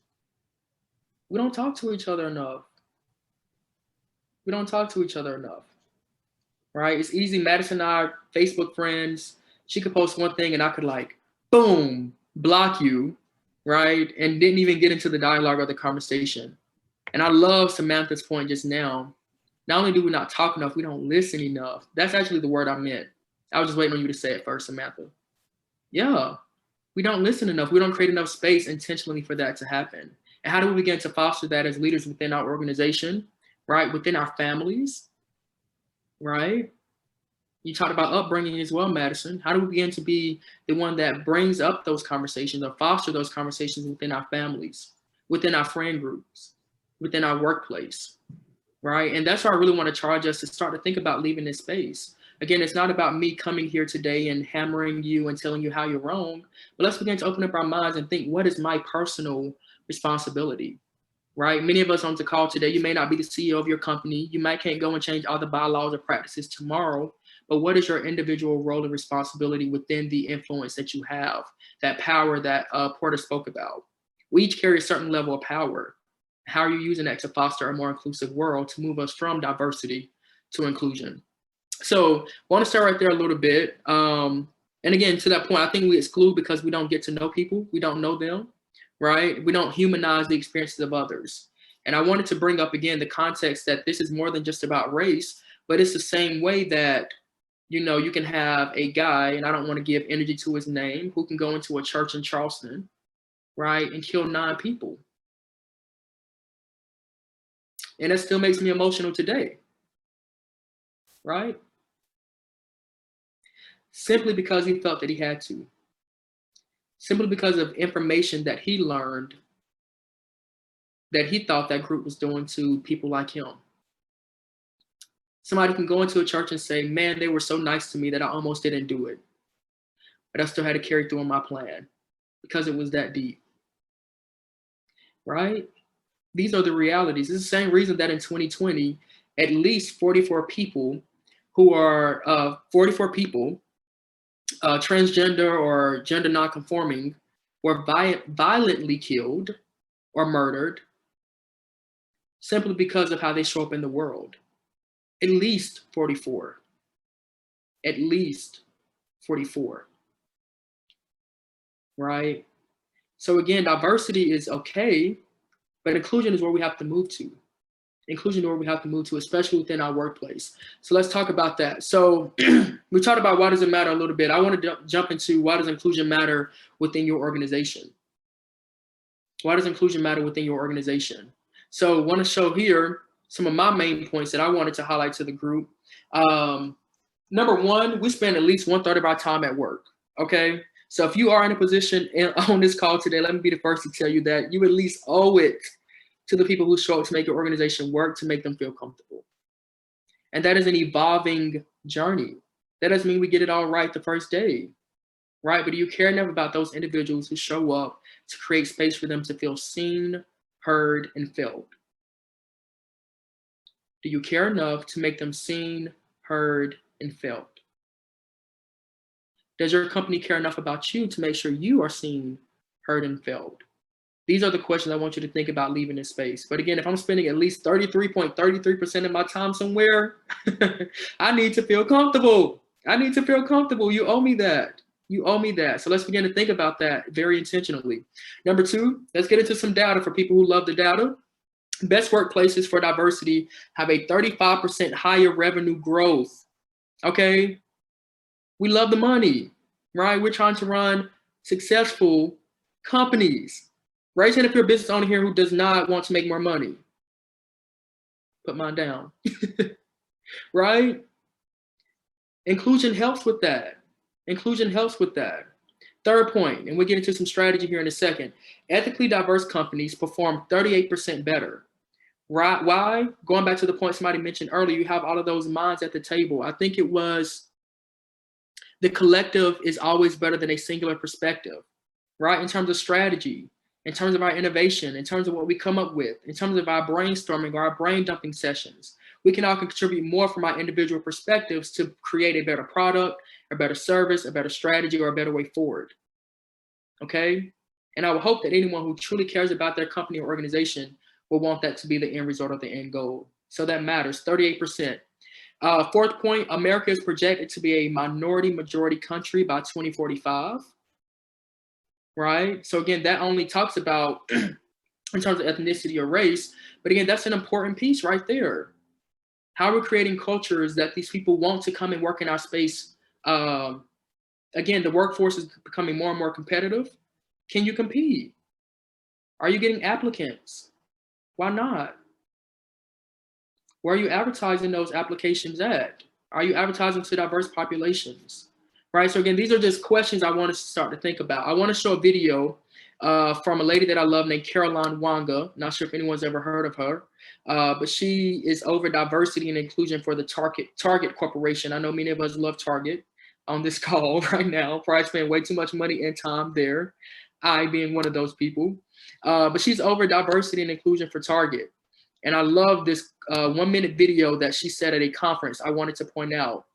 We don't talk to each other enough. Right? It's easy. Madison and I are Facebook friends. She could post one thing and I could like, boom, block you, right? And didn't even get into the dialogue or the conversation. And I love Samantha's point just now. Not only do we not talk enough, we don't listen enough. That's actually the word I meant. I was just waiting on you to say it first, Samantha. Yeah, we don't listen enough. We don't create enough space intentionally for that to happen. And how do we begin to foster that as leaders within our organization, right? Within our families, right? You talked about upbringing as well, Madison. How do we begin to be the one that brings up those conversations or foster those conversations within our families, within our friend groups, within our workplace, right? And that's why I really want to charge us to start to think about leaving this space. Again, it's not about me coming here today and hammering you and telling you how you're wrong, but let's begin to open up our minds and think, what is my personal responsibility, right? Many of us on the call today, you may not be the CEO of your company. You might can't go and change all the bylaws or practices tomorrow, but what is your individual role and responsibility within the influence that you have, that power that Porter spoke about? We each carry a certain level of power. How are you using that to foster a more inclusive world, to move us from diversity to inclusion? So I want to start right there a little bit. And again, to that point, I think we exclude because we don't get to know people. We don't know them, right? We don't humanize the experiences of others. And I wanted to bring up again the context that this is more than just about race, but it's the same way that, you can have a guy, and I don't want to give energy to his name, who can go into a church in Charleston, right, and kill 9 people. And that still makes me emotional today, right? Simply because he felt that he had to. Simply because of information that he learned that he thought that group was doing to people like him. Somebody can go into a church and say, man, they were so nice to me that I almost didn't do it. But I still had to carry through on my plan because it was that deep. Right? These are the realities. It's the same reason that in 2020, at least 44 people who are transgender or gender nonconforming were violently killed or murdered simply because of how they show up in the world. At least 44. At least 44. Right? So again, diversity is okay, but inclusion is where we have to move to. Inclusion is where we have to move to, especially within our workplace. So let's talk about that. So we talked about why does it matter a little bit. I want to jump into why does inclusion matter within your organization? Why does inclusion matter within your organization? So I want to show here some of my main points that I wanted to highlight to the group. Number one, we spend at least 1/3 of our time at work, okay? So if you are in a position on this call today, let me be the first to tell you that you at least owe it to the people who show up to make your organization work, to make them feel comfortable. And that is an evolving journey. That doesn't mean we get it all right the first day, right? But do you care enough about those individuals who show up to create space for them to feel seen, heard, and felt? Do you care enough to make them seen, heard, and felt? Does your company care enough about you to make sure you are seen, heard, and felt? These are the questions I want you to think about leaving this space. But again, if I'm spending at least 33.33% of my time somewhere, I need to feel comfortable. I need to feel comfortable. You owe me that. You owe me that. So let's begin to think about that very intentionally. Number two, let's get into some data for people who love the data. Best workplaces for diversity have a 35% higher revenue growth. Okay? We love the money, right? We're trying to run successful companies. Raise hand if you're a business owner here who does not want to make more money. Put mine down. Right? Inclusion helps with that. Inclusion helps with that. Third point, and we'll get into some strategy here in a second. Ethically diverse companies perform 38% better. Right? Why? Going back to the point somebody mentioned earlier, you have all of those minds at the table. I think it was the collective is always better than a singular perspective, right? In terms of strategy, in terms of our innovation, in terms of what we come up with, in terms of our brainstorming or our brain dumping sessions. We can all contribute more from our individual perspectives to create a better product, a better service, a better strategy, or a better way forward. Okay? And I would hope that anyone who truly cares about their company or organization will want that to be the end result of the end goal. So that matters, 38%. Fourth point, America is projected to be a minority majority country by 2045. Right? So again, that only talks about in terms of ethnicity or race, but again, that's an important piece right there. How are we creating cultures that these people want to come and work in our space? Again, the workforce is becoming more and more competitive. Can you compete? Are you getting applicants? Why not? Where are you advertising those applications at? Are you advertising to diverse populations? Right, so again, these are just questions I want us to start to think about. I want to show a video from a lady that I love named Caroline Wanga. Not sure if anyone's ever heard of her, but she is over diversity and inclusion for the Target Corporation. I know many of us love Target on this call right now. Probably spend way too much money and time there, I being one of those people. But she's over diversity and inclusion for Target. And I love this 1-minute video that she said at a conference I wanted to point out.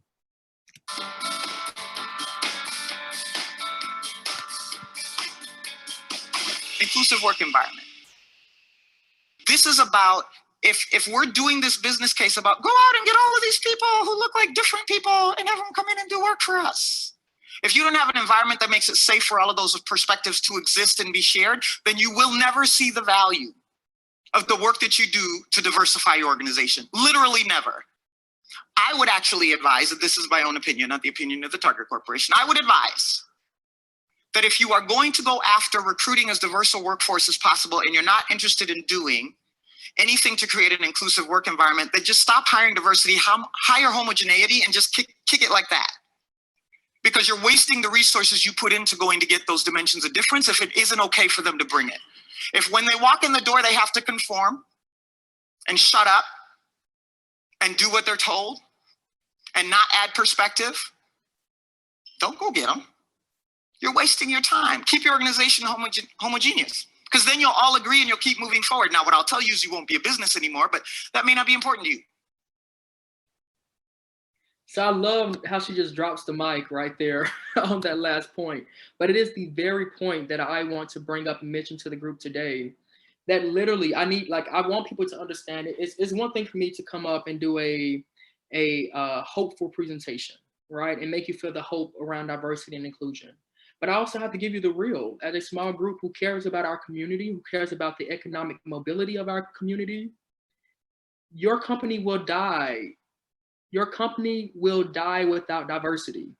Inclusive work environment. This is about, if we're doing this business case about go out and get all of these people who look like different people and have them come in and do work for us. If you don't have an environment that makes it safe for all of those perspectives to exist and be shared, then you will never see the value of the work that you do to diversify your organization. Literally never. I would actually advise, that this is my own opinion, not the opinion of the Target Corporation, I would advise that if you are going to go after recruiting as diverse a workforce as possible and you're not interested in doing anything to create an inclusive work environment, then just stop hiring diversity, hire homogeneity, and just kick it like that. Because you're wasting the resources you put into going to get those dimensions of difference if it isn't okay for them to bring it. If when they walk in the door, they have to conform and shut up and do what they're told and not add perspective, don't go get them. You're wasting your time. Keep your organization homogeneous, because then you'll all agree and you'll keep moving forward. Now, what I'll tell you is you won't be a business anymore, but that may not be important to you. So I love how she just drops the mic right there on that last point. But it is the very point that I want to bring up and mention to the group today. That literally I want people to understand it. It's one thing for me to come up and do a hopeful presentation, right? And make you feel the hope around diversity and inclusion. But I also have to give you the real, as a small group who cares about our community, who cares about the economic mobility of our community. Your company will die. Your company will die without diversity.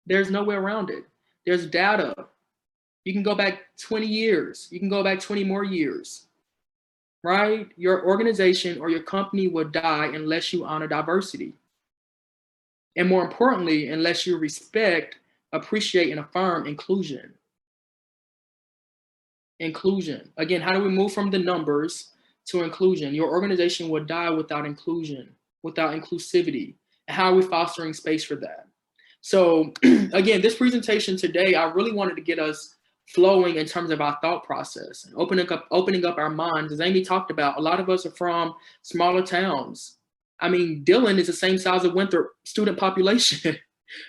There's no way around it. There's data. You can go back 20 years. You can go back 20 more years, right? Your organization or your company will die unless you honor diversity. And more importantly, unless you respect, appreciate, and affirm inclusion. Inclusion. Again, how do we move from the numbers to inclusion? Your organization will die without inclusion, without inclusivity. And how are we fostering space for that? So again, this presentation today, I really wanted to get us flowing in terms of our thought process and opening up our minds. As Amy talked about, a lot of us are from smaller towns. I mean, Dillon is the same size as Winthrop student population,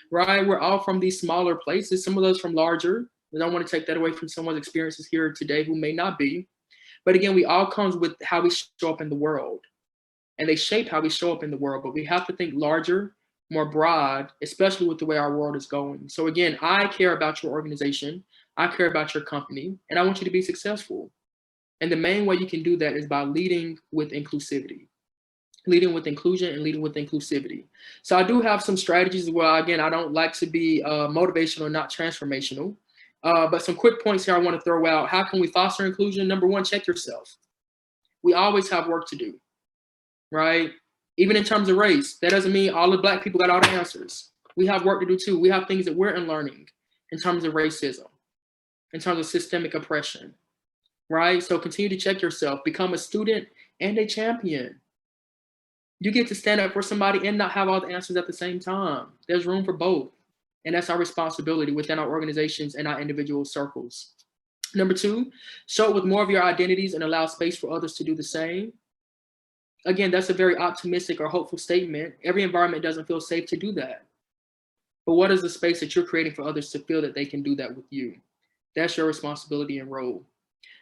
right? We're all from these smaller places, some of those from larger. I don't want to take that away from someone's experiences here today who may not be. But again, we all comes with how we show up in the world, and they shape how we show up in the world. But we have to think larger, more broad, especially with the way our world is going. So again, I care about your organization. I care about your company, and I want you to be successful. And the main way you can do that is by leading with inclusivity, leading with inclusion, and leading with inclusivity. So I do have some strategies as well. Again, I don't like to be motivational, not transformational. But some quick points here I want to throw out. How can we foster inclusion? Number one, check yourself. We always have work to do, right? Even in terms of race, that doesn't mean all the Black people got all the answers. We have work to do too. We have things that we're unlearning in terms of racism, in terms of systemic oppression, right? So continue to check yourself. Become a student and a champion. You get to stand up for somebody and not have all the answers at the same time. There's room for both. And that's our responsibility within our organizations and our individual circles. Number two, show up with more of your identities and allow space for others to do the same. Again, that's a very optimistic or hopeful statement. Every environment doesn't feel safe to do that. But what is the space that you're creating for others to feel that they can do that with you? That's your responsibility and role.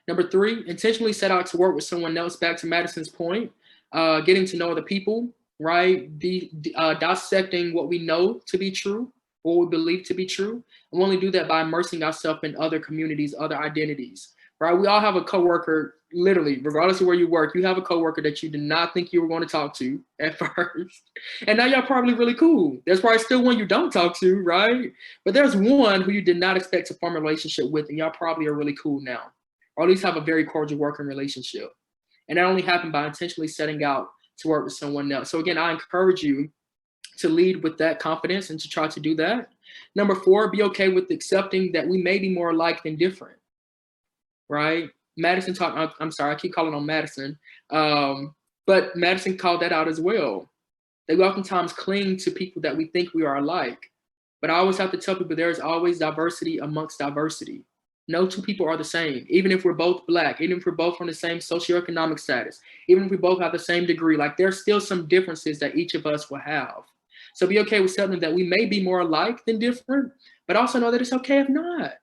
Number three, intentionally set out to work with someone else. Back to Madison's point, getting to know other people, right? Dissecting what we know to be true, what we believe to be true. And we only do that by immersing ourselves in other communities, other identities, right? We all have a coworker, literally, regardless of where you work, you have a coworker that you did not think you were going to talk to at first. And now y'all probably really cool. There's probably still one you don't talk to, right? But there's one who you did not expect to form a relationship with, and y'all probably are really cool now, or at least have a very cordial working relationship. And that only happened by intentionally setting out to work with someone else. So again, I encourage you to lead with that confidence and to try to do that. Number four, be okay with accepting that we may be more alike than different, right? Madison talked, I'm sorry, I keep calling on Madison, but Madison called that out as well. That we oftentimes cling to people that we think we are alike. But I always have to tell people there is always diversity amongst diversity. No two people are the same. Even if we're both Black, even if we're both from the same socioeconomic status, even if we both have the same degree, like there's still some differences that each of us will have. So be okay with something that we may be more alike than different, but also know that it's okay if not,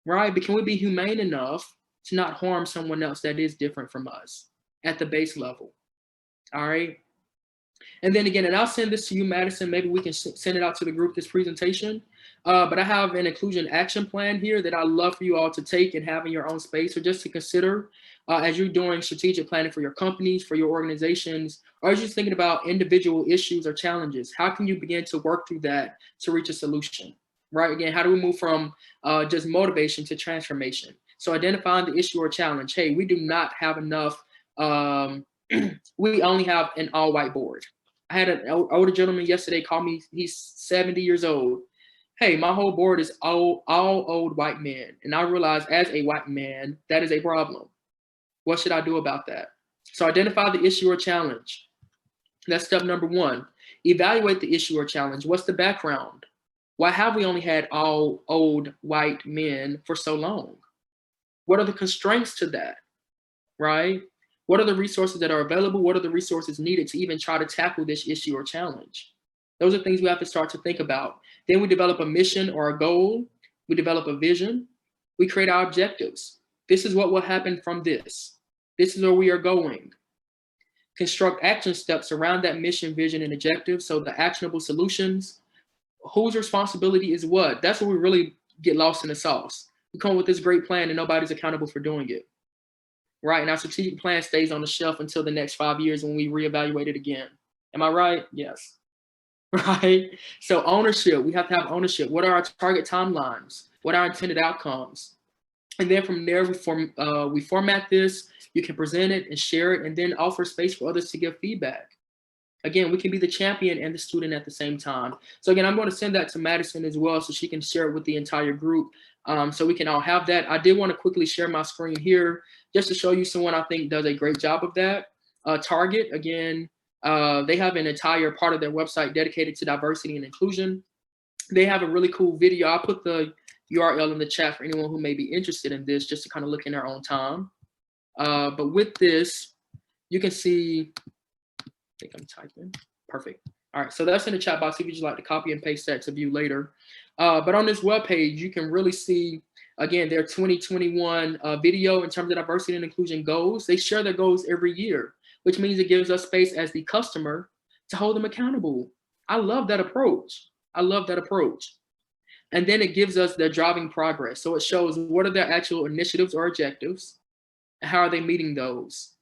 right? But can we be humane enough to not harm someone else that is different from us at the base level, all right? And then again, and I'll send this to you, Madison, maybe we can send it out to the group, this presentation. But I have an inclusion action plan here that I'd love for you all to take and have in your own space, or just to consider as you're doing strategic planning for your companies, for your organizations, or as you're thinking about individual issues or challenges. How can you begin to work through that to reach a solution, right? Again, how do we move from just motivation to transformation? So identifying the issue or challenge. Hey, we do not have enough, we only have an all-white board. I had an older gentleman yesterday call me, he's 70 years old. Hey, my whole board is all old white men. And I realized as a white man, that is a problem. What should I do about that? So identify the issue or challenge. That's step number one. Evaluate the issue or challenge. What's the background? Why have we only had all old white men for so long? What are the constraints to that, right? What are the resources that are available? What are the resources needed to even try to tackle this issue or challenge? Those are things we have to start to think about. Then we develop a mission or a goal. We develop a vision. We create our objectives. This is what will happen from this. This is where we are going. Construct action steps around that mission, vision, and objective. So the actionable solutions, whose responsibility is what? That's where we really get lost in the sauce. We come up with this great plan and nobody's accountable for doing it, right? And our strategic plan stays on the shelf until the next 5 years when we reevaluate it again. Am I right? Yes. Right? So ownership, we have to have ownership. What are our target timelines? What are our intended outcomes? And then from there, we format this. You can present it and share it and then offer space for others to give feedback. Again, we can be the champion and the student at the same time. So again, I'm going to send that to Madison as well so she can share it with the entire group so we can all have that. I did want to quickly share my screen here just to show you someone I think does a great job of that. Target, again, they have an entire part of their website dedicated to diversity and inclusion. They have a really cool video. I'll put the URL in the chat for anyone who may be interested in this just to kind of look in their own time. But with this, you can see, I think I'm typing, perfect. All right, so that's in the chat box if you'd like to copy and paste that to view later. But on this webpage, you can really see, again, their 2021 video in terms of diversity and inclusion goals. They share their goals every year, which means it gives us space as the customer to hold them accountable. I love that approach. I love that approach. And then it gives us their driving progress. So it shows what are their actual initiatives or objectives, and how are they meeting those?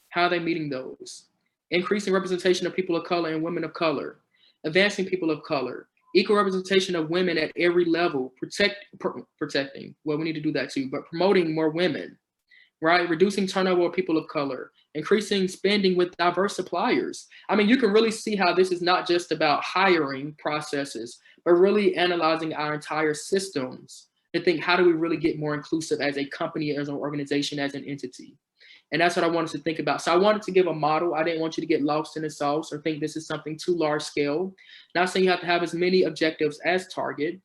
How are they meeting those? Increasing representation of people of color and women of color, advancing people of color, equal representation of women at every level, protecting, well, we need to do that too, but promoting more women, right? Reducing turnover of people of color, increasing spending with diverse suppliers. I mean, you can really see how this is not just about hiring processes, but really analyzing our entire systems to think, how do we really get more inclusive as a company, as an organization, as an entity? And that's what I wanted to think about. So I wanted to give a model. I didn't want you to get lost in the sauce or think this is something too large scale. Not saying you have to have as many objectives as Target,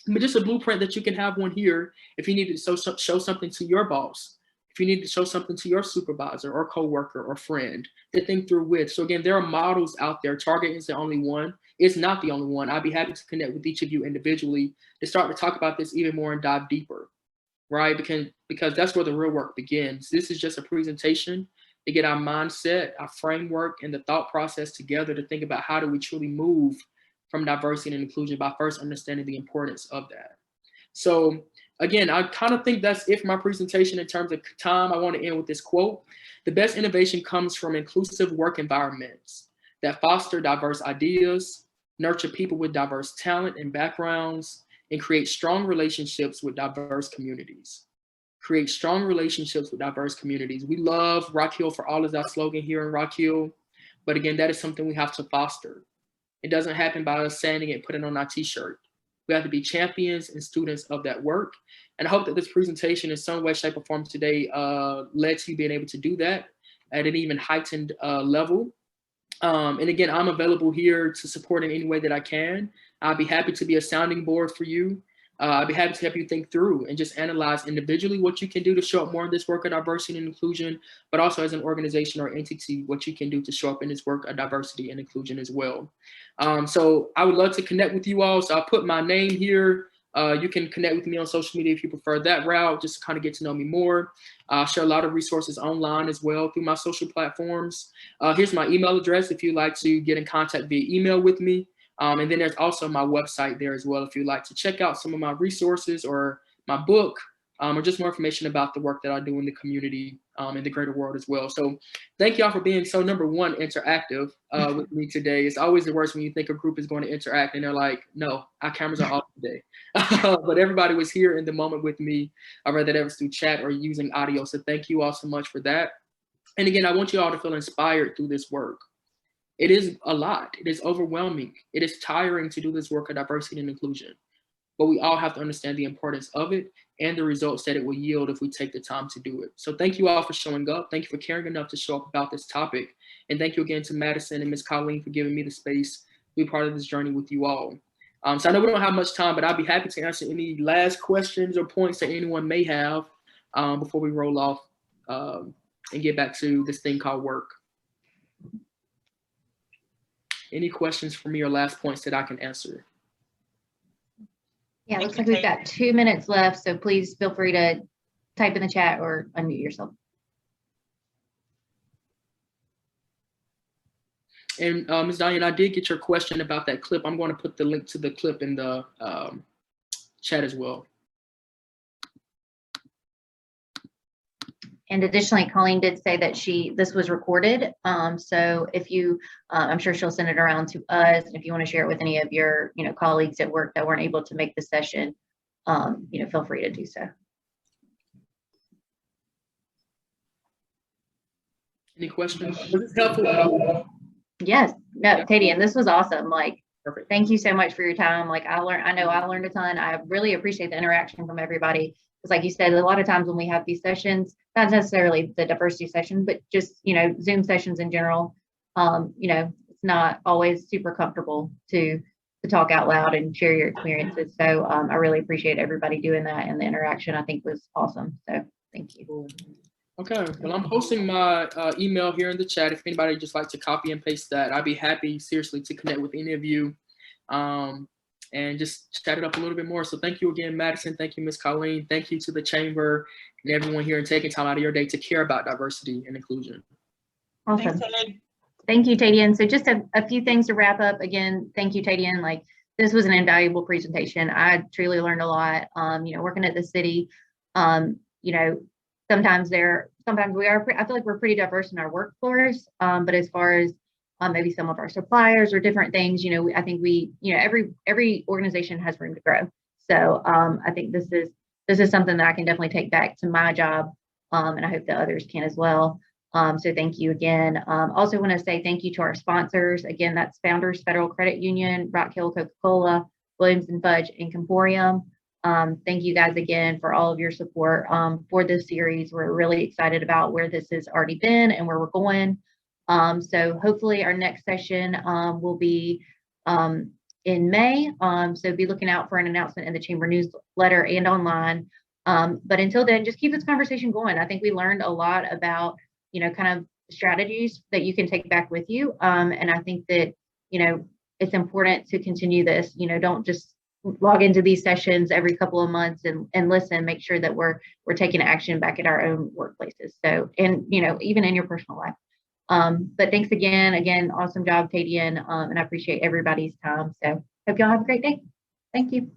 but just a blueprint that you can have one here if you need to show something to your boss, if you need to show something to your supervisor or coworker or friend to think through with. So again, there are models out there. Target is the only one. It's not the only one. I'd be happy to connect with each of you individually to start to talk about this even more and dive deeper, right? Because that's where the real work begins. This is just a presentation to get our mindset, our framework, and the thought process together to think about how do we truly move from diversity and inclusion by first understanding the importance of that. So again, I kind of think that's it for my presentation in terms of time. I want to end with this quote. The best innovation comes from inclusive work environments that foster diverse ideas, nurture people with diverse talent and backgrounds, and create strong relationships with diverse communities. Create strong relationships with diverse communities. We love Rock Hill for All is our slogan here in Rock Hill. But again, that is something we have to foster. It doesn't happen by us saying it and putting it on our t-shirt. We have to be champions and students of that work. And I hope that this presentation in some way, shape, or form today led to you being able to do that at an even heightened level. And again, I'm available here to support in any way that I can. I'll be happy to be a sounding board for you. I'd be happy to help you think through and just analyze individually what you can do to show up more in this work of diversity and inclusion, but also as an organization or entity, what you can do to show up in this work of diversity and inclusion as well. So I would love to connect with you all. So I'll put my name here. You can connect with me on social media if you prefer that route, just to kind of get to know me more. I share a lot of resources online as well through my social platforms. Here's my email address if you'd like to get in contact via email with me. And then there's also my website there as well if you'd like to check out some of my resources or my book or just more information about the work that I do in the community in the greater world as well. So thank y'all for being so, number one, interactive with me today. It's always the worst when you think a group is going to interact and they're like, no, our cameras are off today. But everybody was here in the moment with me, whether that was through chat or using audio. So thank you all so much for that. And again, I want you all to feel inspired through this work. It is a lot. It is overwhelming. It is tiring to do this work of diversity and inclusion. but we all have to understand the importance of it and the results that it will yield if we take the time to do it. So thank you all for showing up. Thank you for caring enough to show up about this topic. And thank you again to Madison and Ms. Colleen for giving me the space to be part of this journey with you all. So I know we don't have much time, but I'll be happy to answer any last questions or points that anyone may have before we roll off and get back to this thing called work. Any questions for me or last points that I can answer? Yeah, it looks like we've got 2 minutes left, so please feel free to type in the chat or unmute yourself. And Ms. Diane, I did get your question about that clip. I'm going to put the link to the clip in the chat as well. And additionally, Colleen did say that this was recorded. So if you, I'm sure she'll send it around to us. And if you want to share it with any of your, colleagues at work that weren't able to make the session, feel free to do so. Any questions? Was this helpful at all? Yes, no, Tadean, this was awesome. Perfect. Thank you so much for your time. I know I learned a ton. I really appreciate the interaction from everybody. Because like you said, a lot of times when we have these sessions, not necessarily the diversity session, but just, Zoom sessions in general, it's not always super comfortable to talk out loud and share your experiences. So I really appreciate everybody doing that, and the interaction I think was awesome. So thank you. Okay, well, I'm posting my email here in the chat. If anybody just like to copy and paste that, I'd be happy, seriously, to connect with any of you and just chat it up a little bit more. So thank you again, Madison. Thank you, Ms. Colleen. Thank you to the chamber and everyone here and taking time out of your day to care about diversity and inclusion. Awesome. Thanks, Thank you, Tadean. So just a few things to wrap up. Again, thank you, Tadean. This was an invaluable presentation. I truly learned a lot. Working at the city, sometimes we are, I feel like we're pretty diverse in our workforce. But as far as maybe some of our suppliers or different things, I think every organization has room to grow. So I think this is something that I can definitely take back to my job, and I hope that others can as well. So thank you again. Also want to say thank you to our sponsors. Again, that's Founders Federal Credit Union, Rock Hill Coca-Cola, Williams & Fudge, and Comporium. Thank you guys again for all of your support for this series. We're really excited about where this has already been and where we're going. So hopefully our next session will be in May. So be looking out for an announcement in the chamber newsletter and online. But until then, just keep this conversation going. I think we learned a lot about, kind of strategies that you can take back with you. And I think that, it's important to continue this. Don't just log into these sessions every couple of months and listen, make sure that we're taking action back at our own workplaces. So, and, even in your personal life. But thanks again, awesome job, Tadean. And I appreciate everybody's time. So hope y'all have a great day. Thank you.